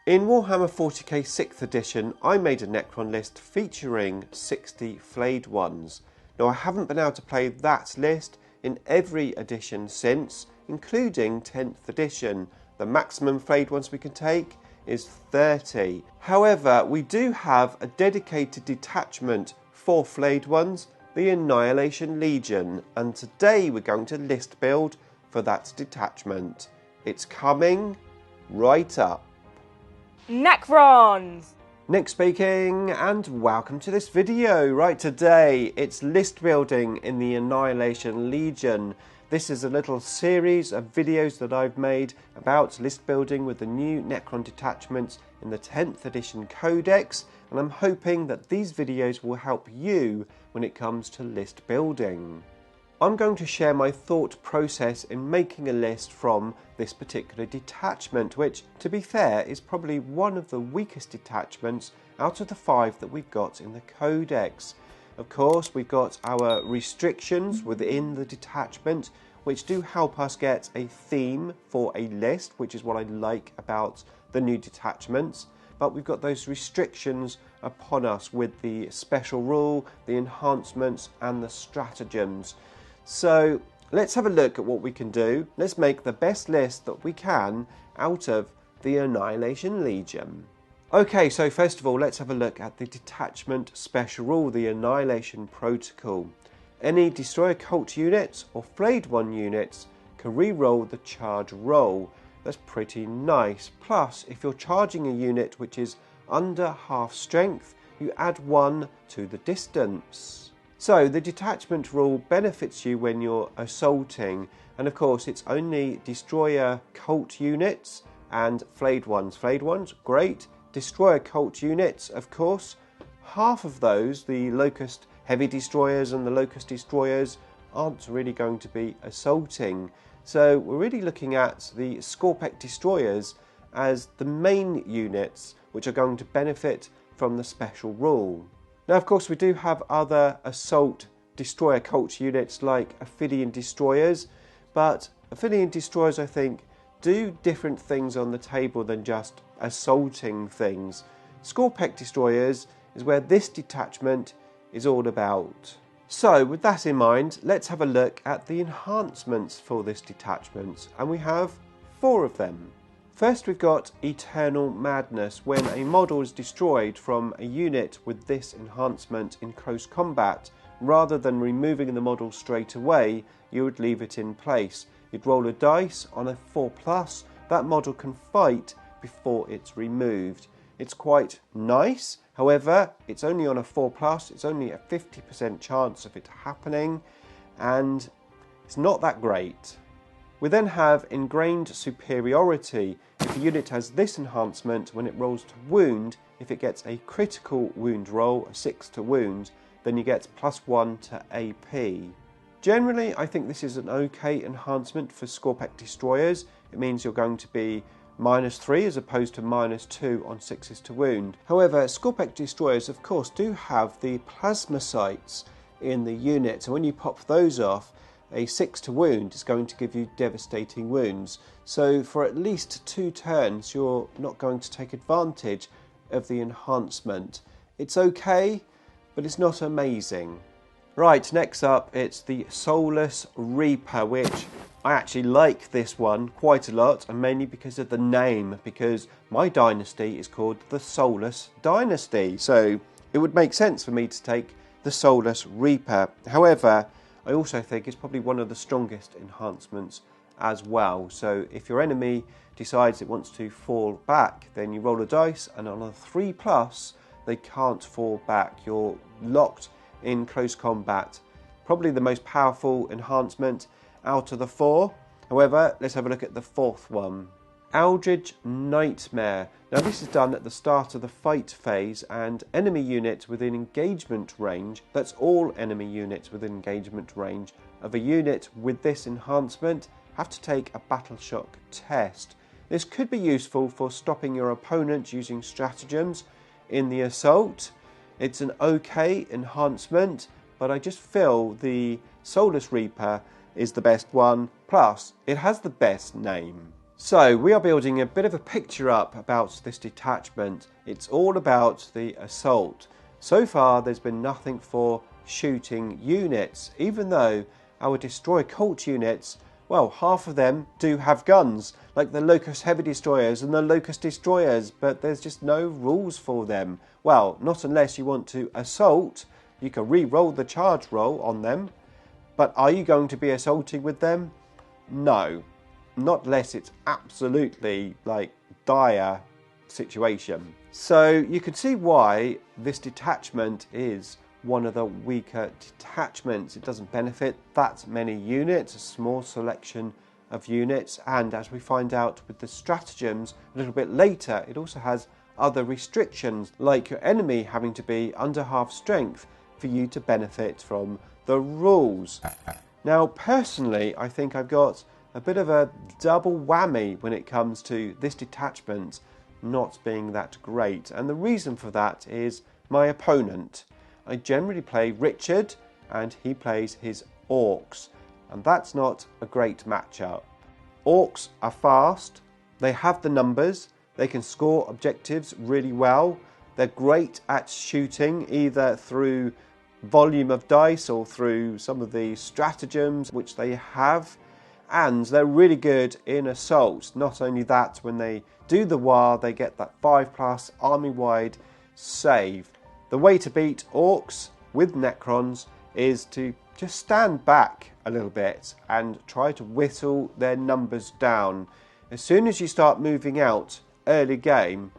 In Warhammer 40k 6th edition, I made a Necron list featuring 60 flayed ones. Now I haven't been able to play that list in every edition since, including 10th edition. The maximum flayed ones we can take is 30. However, we do have a dedicated detachment for flayed ones, the Annihilation Legion, and today we're going to list build for that detachment. It's coming right up. Necrons! Nick speaking, and welcome to this video. Right, today it's list building in the Annihilation Legion. This is a little series of videos that I've made about list building with the new Necron detachments in the 10th edition Codex, and I'm hoping that these videos will help you when it comes to list building. I'm going to share my thought process in making a list from this particular detachment, which, to be fair, is probably one of the weakest detachments out of the 5 that we've got in the Codex. Of course, we've got our restrictions within the detachment, which do help us get a theme for a list, which is what I like about the new detachments. But we've got those restrictions upon us with the special rule, the enhancements, and the stratagems. So let's have a look at what we can do. Let's make the best list that we can out of the Annihilation Legion. Okay, so first of all, let's have a look at the detachment special rule, the Annihilation Protocol. Any destroyer cult units or flayed one units can re-roll the charge roll. That's pretty nice. Plus, if you're charging a unit which is under half strength, you add 1 to the distance. So the detachment rule benefits you when you're assaulting, and of course it's only destroyer cult units and flayed ones. Flayed ones, great. Destroyer cult units, of course, half of those, the Locust heavy destroyers and the Locust destroyers, aren't really going to be assaulting. So we're really looking at the Scorpec destroyers as the main units which are going to benefit from the special rule. Now, of course, we do have other assault destroyer cult units like Ophidian destroyers, but Ophidian destroyers, I think, do different things on the table than just assaulting things. Scorpec destroyers is where this detachment is all about. So, with that in mind, let's have a look at the enhancements for this detachment, and we have 4 of them. First, we've got Eternal Madness. When a model is destroyed from a unit with this enhancement in close combat, rather than removing the model straight away, you would leave it in place. You'd roll a dice on a 4+, that model can fight before it's removed. It's quite nice, however, it's only on a 4+, it's only a 50% chance of it happening, and it's not that great. We then have Ingrained Superiority. If a unit has this enhancement, when it rolls to wound, if it gets a critical wound roll, a 6 to wound, then you get +1 to AP. Generally, I think this is an okay enhancement for Scorpec destroyers. It means you're going to be -3 as opposed to -2 on 6s to wound. However, Scorpec destroyers, of course, do have the plasma sights in the unit, and when you pop those off, a 6 to wound is going to give you devastating wounds. So for at least 2 turns, you're not going to take advantage of the enhancement. It's okay, but it's not amazing. Right, next up, it's the Soulless Reaper, which I actually like this one quite a lot, and mainly because of the name, because my dynasty is called the Soulless Dynasty. So it would make sense for me to take the Soulless Reaper. However, I also think it's probably one of the strongest enhancements as well. So if your enemy decides it wants to fall back, then you roll a dice, and on a 3+, they can't fall back. You're locked in close combat. Probably the most powerful enhancement out of the 4. However, let's have a look at the 4th one. Eldritch Nightmare. Now this is done at the start of the fight phase, and enemy units within engagement range, that's all enemy units within engagement range of a unit with this enhancement, have to take a battle shock test. This could be useful for stopping your opponent using stratagems in the assault. It's an okay enhancement, but I just feel the Soulless Reaper is the best one, plus it has the best name. So we are building a bit of a picture up about this detachment. It's all about the assault. So far there's been nothing for shooting units, even though our destroyer cult units, well, half of them do have guns, like the Locust Heavy Destroyers and the Locust Destroyers, but there's just no rules for them. Well, not unless you want to assault. You can re-roll the charge roll on them, but are you going to be assaulting with them? No, not unless it's absolutely like dire situation. So you can see why this detachment is one of the weaker detachments. It doesn't benefit that many units, a small selection of units, and as we find out with the stratagems a little bit later, it also has other restrictions, like your enemy having to be under half strength for you to benefit from the rules. Now personally, I think I've got a bit of a double whammy when it comes to this detachment not being that great, and the reason for that is my opponent. I generally play Richard and he plays his orcs, and that's not a great matchup. Orcs are fast, they have the numbers, they can score objectives really well, they're great at shooting either through volume of dice or through some of the stratagems which they have, and they're really good in assault. Not only that, when they do the war they get that 5+ army-wide save. The way to beat orcs with Necrons is to just stand back a little bit and try to whittle their numbers down. As soon as you start moving out early game,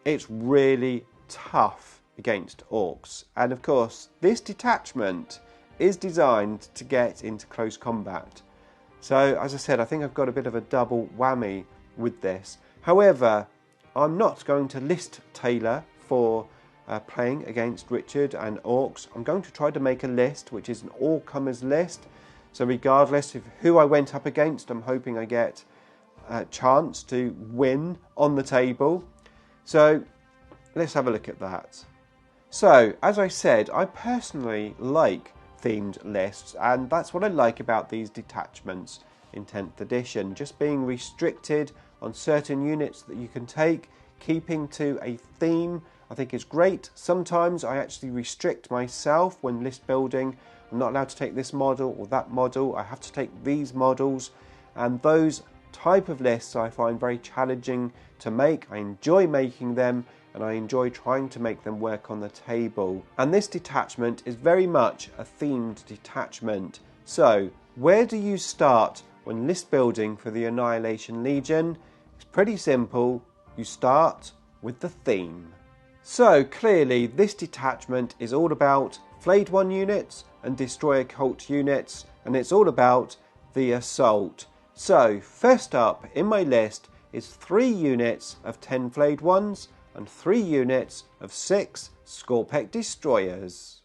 it's really tough against orcs. And of course, this detachment is designed to get into close combat. So as I said, I think I've got a bit of a double whammy with this. However, I'm not going to list tailor for playing against Richard and orcs. I'm going to try to make a list which is an all-comers list. So regardless of who I went up against, I'm hoping I get a chance to win on the table. So let's have a look at that. So as I said, I personally like themed lists, and that's what I like about these detachments in 10th edition. Just being restricted on certain units that you can take, keeping to a theme, I think is great. Sometimes I actually restrict myself when list building. I'm not allowed to take this model or that model. I have to take these models, and those type of lists I find very challenging to make. I enjoy making them and I enjoy trying to make them work on the table. And this detachment is very much a themed detachment. So where do you start when list building for the Annihilation Legion? It's pretty simple. You start with the theme. So clearly this detachment is all about Flayed One units and Destroyer Cult units, and it's all about the assault. So first up in my list is 3 units of 10 Flayed Ones and 3 units of 6 Scorpec Destroyers.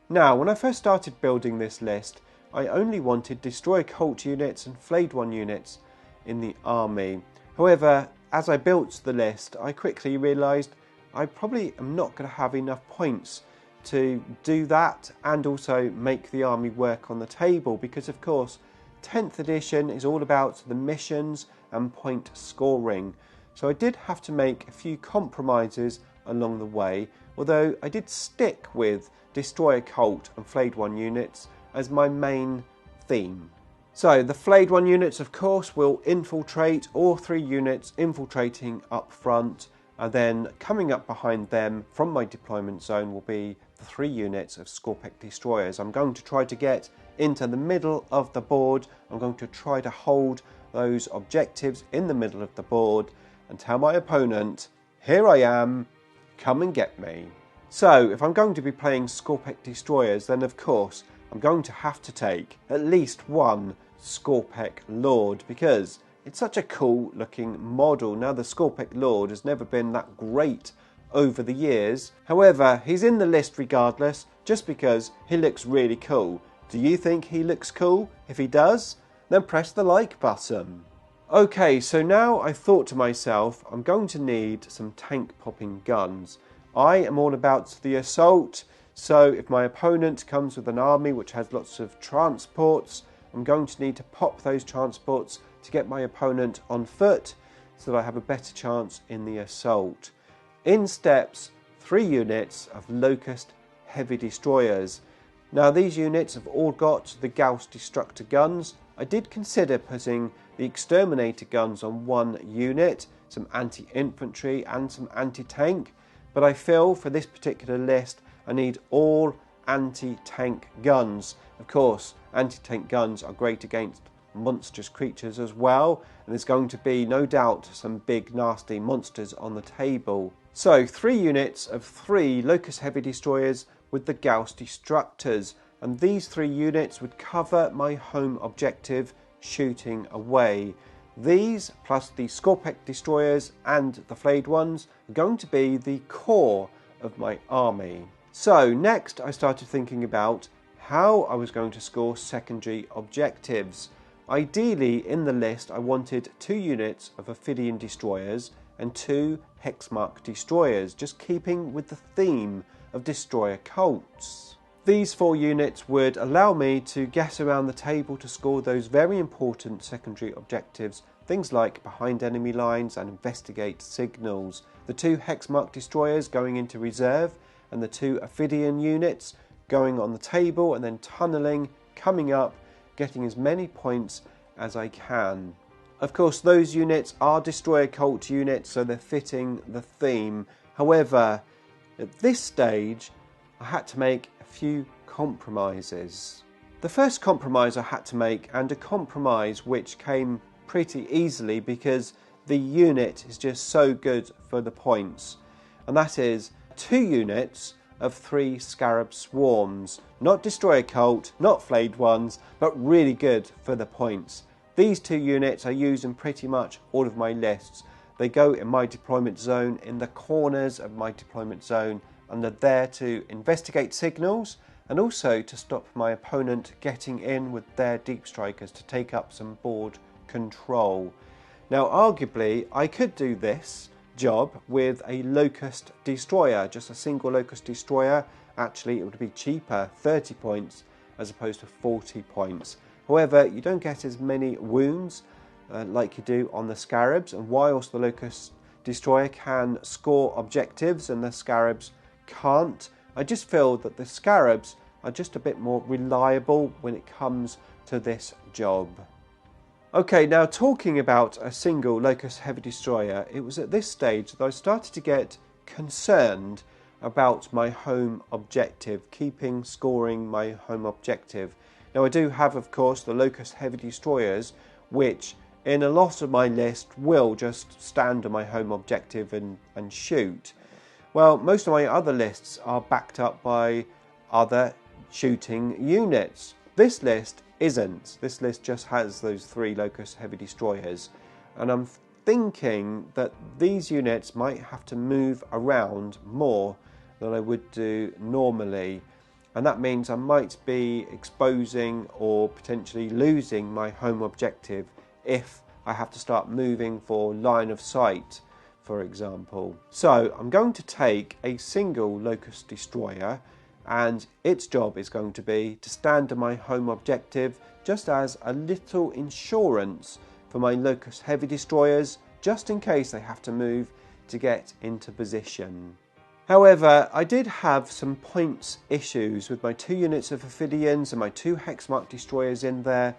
Now when I first started building this list, I only wanted Destroyer Cult units and Flayed One units in the army. However, as I built the list, I quickly realised I probably am not going to have enough points to do that and also make the army work on the table, because of course 10th edition is all about the missions and point scoring. So I did have to make a few compromises along the way, although I did stick with Destroyer Cult and Flayed One units as my main theme. So the Flayed One units of course will infiltrate, all 3 units infiltrating up front, and then coming up behind them from my deployment zone will be the 3 units of Scorpec Destroyers. I'm going to try to get into the middle of the board. I'm going to try to hold those objectives in the middle of the board and tell my opponent, here I am, come and get me. So if I'm going to be playing Scorpec Destroyers, then of course I'm going to have to take at least 1 Scorpec Lord, because it's such a cool looking model. Now the Scorpec Lord has never been that great over the years. However, he's in the list regardless, just because he looks really cool. Do you think he looks cool? If he does, then press the like button. Okay, so now I thought to myself, I'm going to need some tank popping guns. I am all about the assault, so if my opponent comes with an army which has lots of transports, I'm going to need to pop those transports to get my opponent on foot so that I have a better chance in the assault. In steps 3 units of Locust Heavy Destroyers. Now these units have all got the Gauss Destructor guns. I did consider putting the Exterminator guns on one unit, some anti-infantry and some anti-tank, but I feel for this particular list I need all anti-tank guns. Of course, anti-tank guns are great against monstrous creatures as well, and there's going to be no doubt some big nasty monsters on the table. So 3 units of 3 Locust Heavy Destroyers with the Gauss Destructors, and these 3 units would cover my home objective shooting away. These plus the Scorpec Destroyers and the Flayed ones are going to be the core of my army. So next I started thinking about how I was going to score secondary objectives. Ideally in the list I wanted 2 units of Ophidian Destroyers and 2 Hexmark Destroyers, just keeping with the theme of destroyer cults. These 4 units would allow me to get around the table to score those very important secondary objectives, things like behind enemy lines and investigate signals. The 2 Hexmark Destroyers going into reserve and the 2 Ophidian units going on the table and then tunnelling, coming up, getting as many points as I can. Of course those units are destroyer cult units, so they're fitting the theme. However, at this stage I had to make a few compromises. The first compromise I had to make, and a compromise which came pretty easily because the unit is just so good for the points, and that is 2 units of 3 Scarab Swarms. Not destroyer cult, not flayed ones, but really good for the points. These 2 units I use in pretty much all of my lists. They go in my deployment zone, in the corners of my deployment zone, and they're there to investigate signals and also to stop my opponent getting in with their deep strikers to take up some board control. Now arguably I could do this job with a Locust Destroyer, just a single Locust Destroyer. Actually it would be cheaper, 30 points as opposed to 40 points. However, you don't get as many wounds like you do on the Scarabs, and whilst the Locust Destroyer can score objectives and the Scarabs can't, I just feel that the Scarabs are just a bit more reliable when it comes to this job. Okay, now talking about a single Locust Heavy Destroyer, it was at this stage that I started to get concerned about my home objective, scoring my home objective. Now I do have, of course, the Locust Heavy Destroyers, which in a lot of my list will just stand on my home objective and shoot. Well, most of my other lists are backed up by other shooting units. This list isn't. This list just has those 3 Locust Heavy Destroyers, and I'm thinking that these units might have to move around more than I would do normally, and that means I might be exposing or potentially losing my home objective if I have to start moving for line of sight, for example. So I'm going to take a single Locust Destroyer, and its job is going to be to stand on my home objective just as a little insurance for my Locust Heavy Destroyers, just in case they have to move to get into position. However, I did have some points issues with my 2 units of Ophidians and my 2 Hexmark Destroyers in there.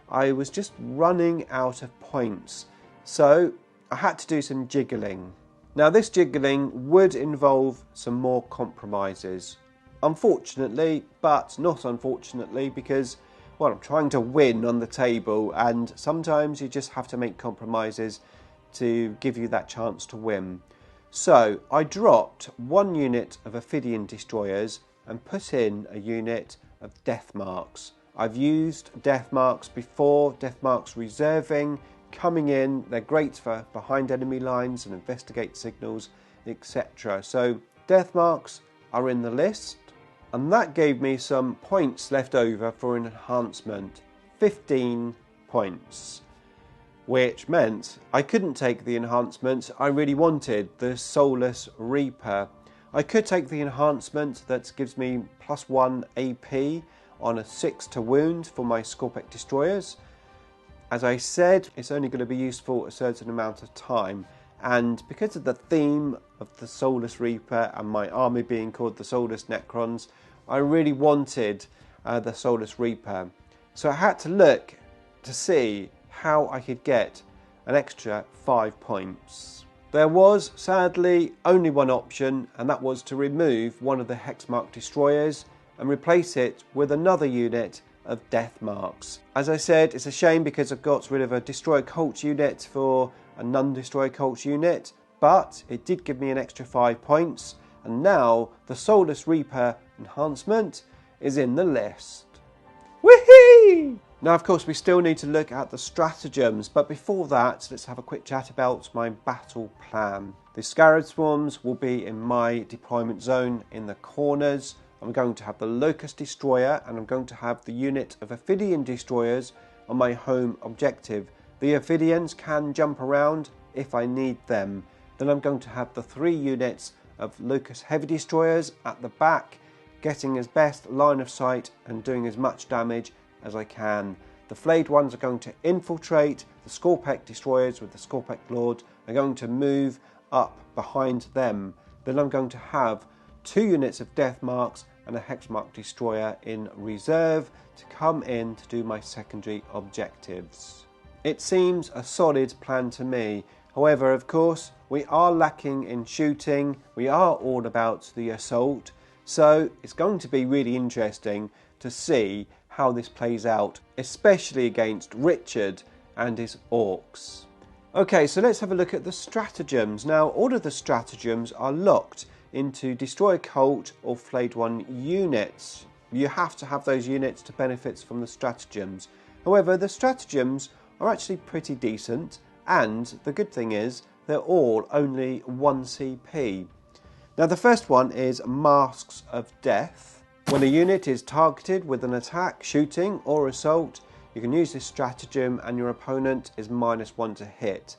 I was just running out of points, so I had to do some jiggling. Now this jiggling would involve some more compromises. Unfortunately, but not unfortunately, because, well, I'm trying to win on the table, and sometimes you just have to make compromises to give you that chance to win. So I dropped 1 unit of Ophidian Destroyers and put in a unit of Deathmarks. I've used Deathmarks before, Deathmarks reserving, coming in. They're great for behind enemy lines and investigate signals, etc. So Deathmarks are in the list, and that gave me some points left over for an enhancement, 15 points, which meant I couldn't take the enhancement I really wanted, the Soulless Reaper. I could take the enhancement that gives me +1 AP on a 6 to wound for my Scorpec Destroyers, As I said, it's only going to be useful a certain amount of time, and because of the theme of the Soulless Reaper and my army being called the Soulless Necrons, I really wanted the Soulless Reaper. So I had to look to see how I could get an extra 5 points. There was, sadly, only one option, and that was to remove one of the Hexmark destroyers and replace it with another unit of Death Marks. As I said, it's a shame because I've got rid of a Destroyer Cult unit for a non-Destroyer Cult unit, but it did give me an extra 5 points, and now the Soulless Reaper enhancement is in the list. Woohoo! Now, of course, we still need to look at the stratagems, but before that, let's have a quick chat about my battle plan. The Scarab Swarms will be in my deployment zone in the corners. I'm going to have the Locust Destroyer, and I'm going to have the unit of Ophidian Destroyers on my home objective. The Ophidians can jump around if I need them. Then I'm going to have the 3 units of Locust Heavy Destroyers at the back, getting as best line of sight and doing as much damage as I can. The flayed ones are going to infiltrate. The Scorpek Destroyers with the Scorpek Lord are going to move up behind them. Then I'm going to have 2 units of Death Marks and a Hexmark Destroyer in reserve to come in to do my secondary objectives. It seems a solid plan to me. However, of course, we are lacking in shooting. We are all about the assault. So it's going to be really interesting to see how this plays out, especially against Richard and his orcs. Okay, so let's have a look at the stratagems. Now, all of the stratagems are locked into Destroyer Cult or Flayed One units. You have to have those units to benefit from the stratagems. However, the stratagems are actually pretty decent, and the good thing is they're all only 1 CP. Now, the first one is Masks of Death. When a unit is targeted with an attack, shooting or assault, you can use this stratagem and your opponent is -1 to hit.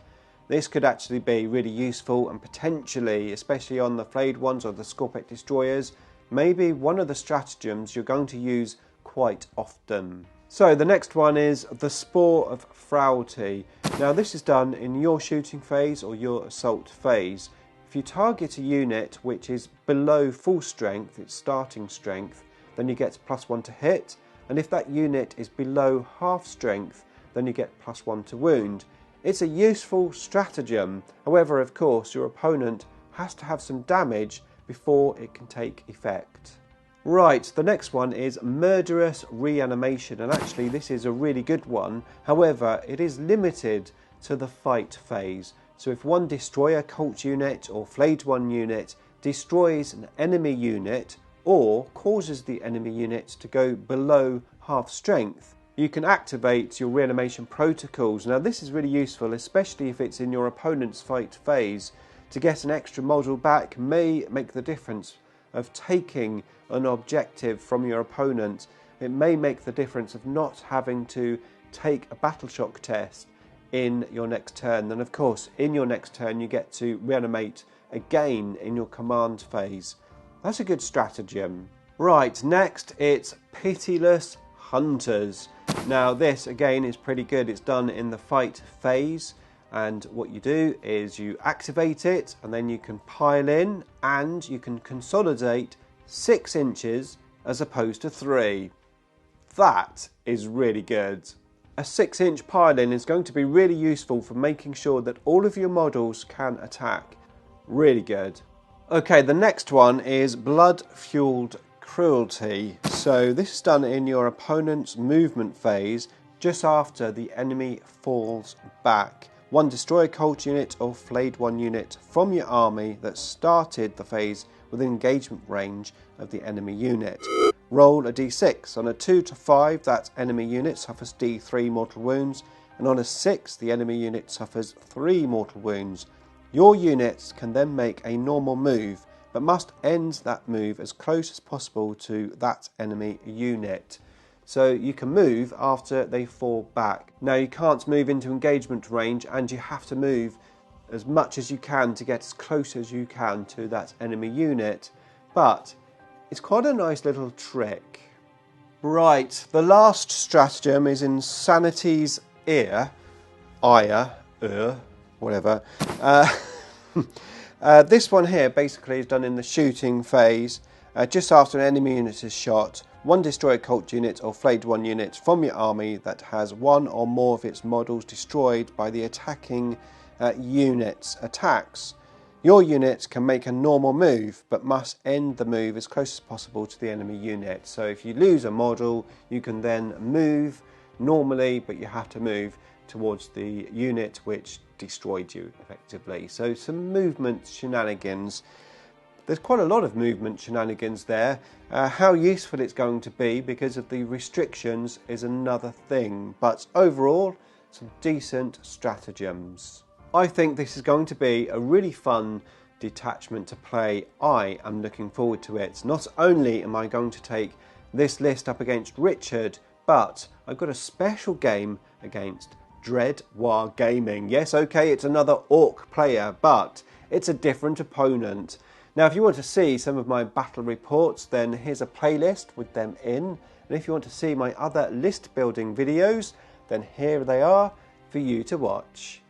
This could actually be really useful and potentially, especially on the flayed ones or the Scorpek Destroyers, maybe one of the stratagems you're going to use quite often. So the next one is the Spore of Frailty. Now this is done in your shooting phase or your assault phase. If you target a unit which is below full strength, its starting strength, then you get +1 to hit, and if that unit is below half strength, then you get +1 to wound. It's a useful stratagem. However, of course, your opponent has to have some damage before it can take effect. Right, the next one is Murderous Reanimation, and actually this is a really good one. However, it is limited to the fight phase. So if one Destroyer Cult unit or Flayed One unit destroys an enemy unit or causes the enemy unit to go below half strength, you can activate your reanimation protocols. Now this is really useful, especially if it's in your opponent's fight phase. To get an extra model back may make the difference of taking an objective from your opponent. It may make the difference of not having to take a battle shock test in your next turn. Then of course in your next turn you get to reanimate again in your command phase. That's a good stratagem. Right, next it's Pitiless Hunters. Now this again is pretty good. It's done in the fight phase, and what you do is you activate it and then you can pile in and you can consolidate 6 inches as opposed to 3. That is really good. A 6-inch pile-in is going to be really useful for making sure that all of your models can attack. Really good. Okay, the next one is Blood-Fueled Cruelty. So this is done in your opponent's movement phase just after the enemy falls back. One Destroyer Cult unit or Flayed One unit from your army that started the phase within engagement range of the enemy unit. Roll a d6. On a 2 to 5, that enemy unit suffers d3 mortal wounds, and on a 6, the enemy unit suffers 3 mortal wounds. Your units can then make a normal move, but must end that move as close as possible to that enemy unit. So you can move after they fall back. Now you can't move into engagement range, and you have to move as much as you can to get as close as you can to that enemy unit, but it's quite a nice little trick. Right, the last stratagem is Insanity's whatever. This one here basically is done in the shooting phase. Just after an enemy unit is shot, one destroy a cult unit or flayed one unit from your army that has one or more of its models destroyed by the attacking unit's attacks. Your unit can make a normal move, but must end the move as close as possible to the enemy unit. So if you lose a model, you can then move normally, but you have to move towards the unit which destroyed you effectively. So some movement shenanigans. There's quite a lot of movement shenanigans there. How useful it's going to be because of the restrictions is another thing. But overall, some decent stratagems. I think this is going to be a really fun detachment to play. I am looking forward to it. Not only am I going to take this list up against Richard, but I've got a special game against Dread Wargaming. Yes, okay, it's another Orc player, but it's a different opponent. Now, if you want to see some of my battle reports, then here's a playlist with them in. And if you want to see my other list building videos, then here they are for you to watch.